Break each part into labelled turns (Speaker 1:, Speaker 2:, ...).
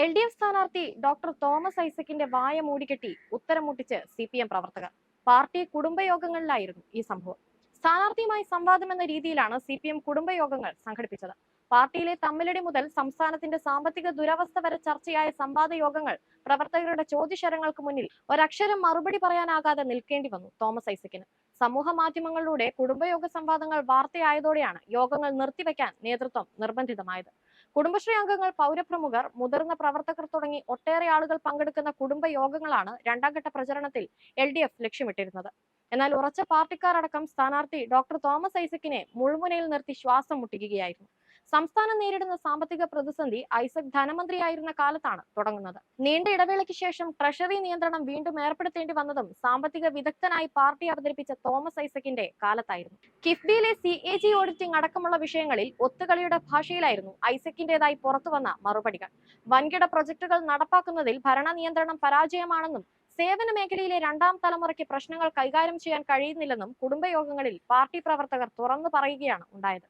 Speaker 1: LDF സ്ഥാനാർത്ഥി doctor Thomas ഐസക്കിന്റെ വായ മൂടിക്കെട്ടി ഉത്തരം മുട്ടിച്ച് CPM പ്രവർത്തകർ. പാർട്ടി കുടുംബയോഗങ്ങളിലായിരുന്നു ഈ സംഭവം. സ്ഥാനാർത്ഥിയുമായി സംവാദം എന്ന രീതിയിലാണ് CPM കുടുംബയോഗങ്ങൾ സംഘടിപ്പിച്ചത്. പാർട്ടിയിലെ തമ്മിലടി മുതൽ സംസ്ഥാനത്തിന്റെ സാമ്പത്തിക ദുരവസ്ഥ വരെ ചർച്ചയായ സംവാദ യോഗങ്ങൾ പ്രവർത്തകരുടെ ചോദ്യശരങ്ങൾക്ക് മുന്നിൽ ഒരക്ഷരം മറുപടി പറയാനാകാതെ നിൽക്കേണ്ടി വന്നു തോമസ് ഐസക്കിന്. സമൂഹ മാധ്യമങ്ങളിലൂടെ കുടുംബയോഗ സംവാദങ്ങൾ വാർത്തയായതോടെയാണ് യോഗങ്ങൾ നിർത്തിവെക്കാൻ നേതൃത്വം നിർബന്ധിതമായത്. കുടുംബശ്രീ അംഗങ്ങൾ, പൗരപ്രമുഖർ, മുതിർന്ന പ്രവർത്തകർ തുടങ്ങി ഒട്ടേറെ ആളുകൾ പങ്കെടുക്കുന്ന കുടുംബ യോഗങ്ങളാണ് രണ്ടാം ഘട്ട പ്രചരണത്തിൽ LDF ലക്ഷ്യമിട്ടിരുന്നത്. എന്നാൽ ഉറച്ച പാർട്ടിക്കാരടക്കം സ്ഥാനാർത്ഥി ഡോക്ടർ തോമസ് ഐസക്കിനെ മുൾമുനയിൽ നിർത്തി ശ്വാസം മുട്ടിക്കുകയായിരുന്നു. സംസ്ഥാനം നേരിടുന്ന സാമ്പത്തിക പ്രതിസന്ധി ഐസക് ധനമന്ത്രിയായിരുന്ന കാലത്താണ് തുടങ്ങുന്നത്. നീണ്ട ഇടവേളയ്ക്ക് ശേഷം ട്രഷറി നിയന്ത്രണം വീണ്ടും ഏർപ്പെടുത്തേണ്ടി വന്നതും സാമ്പത്തിക വിദഗ്ധനായി പാർട്ടി അവതരിപ്പിച്ച തോമസ് ഐസക്കിന്റെ കാലത്തായിരുന്നു. കിഫ്ബിയിലെ CAG ഓഡിറ്റിംഗ് അടക്കമുള്ള വിഷയങ്ങളിൽ ഒത്തുകളിയുടെ ഭാഷയിലായിരുന്നു ഐസക്കിന്റേതായി പുറത്തുവന്ന മറുപടികൾ. വൻകിട പ്രൊജക്ടുകൾ നടപ്പാക്കുന്നതിൽ ഭരണ നിയന്ത്രണം പരാജയമാണെന്നും സേവന മേഖലയിലെ രണ്ടാം തലമുറയ്ക്ക് പ്രശ്നങ്ങൾ കൈകാര്യം ചെയ്യാൻ കഴിയുന്നില്ലെന്നും കുടുംബയോഗങ്ങളിൽ പാർട്ടി പ്രവർത്തകർ തുറന്നു പറയുകയാണ് ഉണ്ടായത്.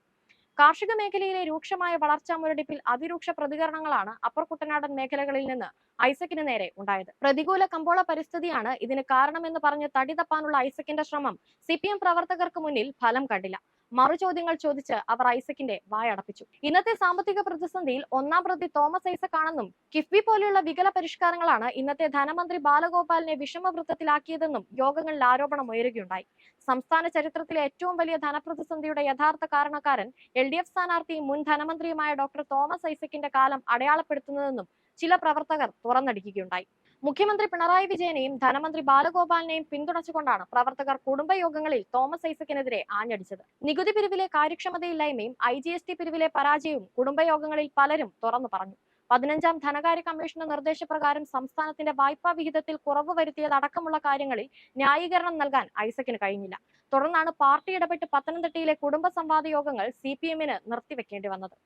Speaker 1: കാർഷിക മേഖലയിലെ രൂക്ഷമായ വളർച്ചാ മുരടിപ്പിൽ അതിരൂക്ഷ പ്രതികരണങ്ങളാണ് അപ്പർ കുട്ടനാടൻ മേഖലകളിൽ നിന്ന് ഐസക്കിന് നേരെ ഉണ്ടായത്. പ്രതികൂല കമ്പോള പരിസ്ഥിതിയാണ് ഇതിന് കാരണമെന്ന് പറഞ്ഞ് തടി തപ്പാനുള്ള ഐസക്കിന്റെ ശ്രമം CPM പ്രവർത്തകർക്ക് മുന്നിൽ ഫലം കണ്ടില്ല. മറുചോദ്യങ്ങൾ ചോദിച്ച് അവർ ഐസക്കിന്റെ വായടപ്പിച്ചു. ഇന്നത്തെ സാമ്പത്തിക പ്രതിസന്ധിയിൽ ഒന്നാം പ്രതി തോമസ് ഐസക് ആണെന്നും കിഫ്ബി പോലെയുള്ള വികല പരിഷ്കാരങ്ങളാണ് ഇന്നത്തെ ധനമന്ത്രി ബാലഗോപാലിനെ വിഷമവൃത്തത്തിലാക്കിയതെന്നും യോഗങ്ങളിൽ ആരോപണം ഉയരുകയുണ്ടായി. സംസ്ഥാന ചരിത്രത്തിലെ ഏറ്റവും വലിയ ധനപ്രതിസന്ധിയുടെ യഥാർത്ഥ കാരണക്കാരൻ LDF സ്ഥാനാർത്ഥിയും മുൻ ധനമന്ത്രിയുമായ ഡോക്ടർ തോമസ് ഐസക്കിന്റെ കാലം അടയാളപ്പെടുത്തുന്നതെന്നും ചില പ്രവർത്തകർ തുറന്നടിക്കുകയുണ്ടായി. മുഖ്യമന്ത്രി പിണറായി വിജയനെയും ധനമന്ത്രി ബാലഗോപാലിനെയും പിന്തുണച്ചുകൊണ്ടാണ് പ്രവർത്തകർ കുടുംബയോഗങ്ങളിൽ തോമസ് ഐസക്കിനെതിരെ ആഞ്ഞടിച്ചത്. നികുതി പിരിവിലെ കാര്യക്ഷമതയില്ലായ്മയും IGST പിരിവിലെ പരാജയവും കുടുംബയോഗങ്ങളിൽ പലരും തുറന്നു പറഞ്ഞു. 15ാം ധനകാര്യ കമ്മീഷന്റെ നിർദ്ദേശപ്രകാരം സംസ്ഥാനത്തിന്റെ വായ്പാ വിഹിതത്തിൽ കുറവ് വരുത്തിയതടക്കമുള്ള കാര്യങ്ങളിൽ ന്യായീകരണം നൽകാൻ ഐസക്കിന് കഴിഞ്ഞില്ല. തുടർന്നാണ് പാർട്ടി ഇടപെട്ട് പത്തനംതിട്ടയിലെ കുടുംബ സംവാദ യോഗങ്ങൾ CPM നിർത്തിവെക്കേണ്ടി വന്നത്.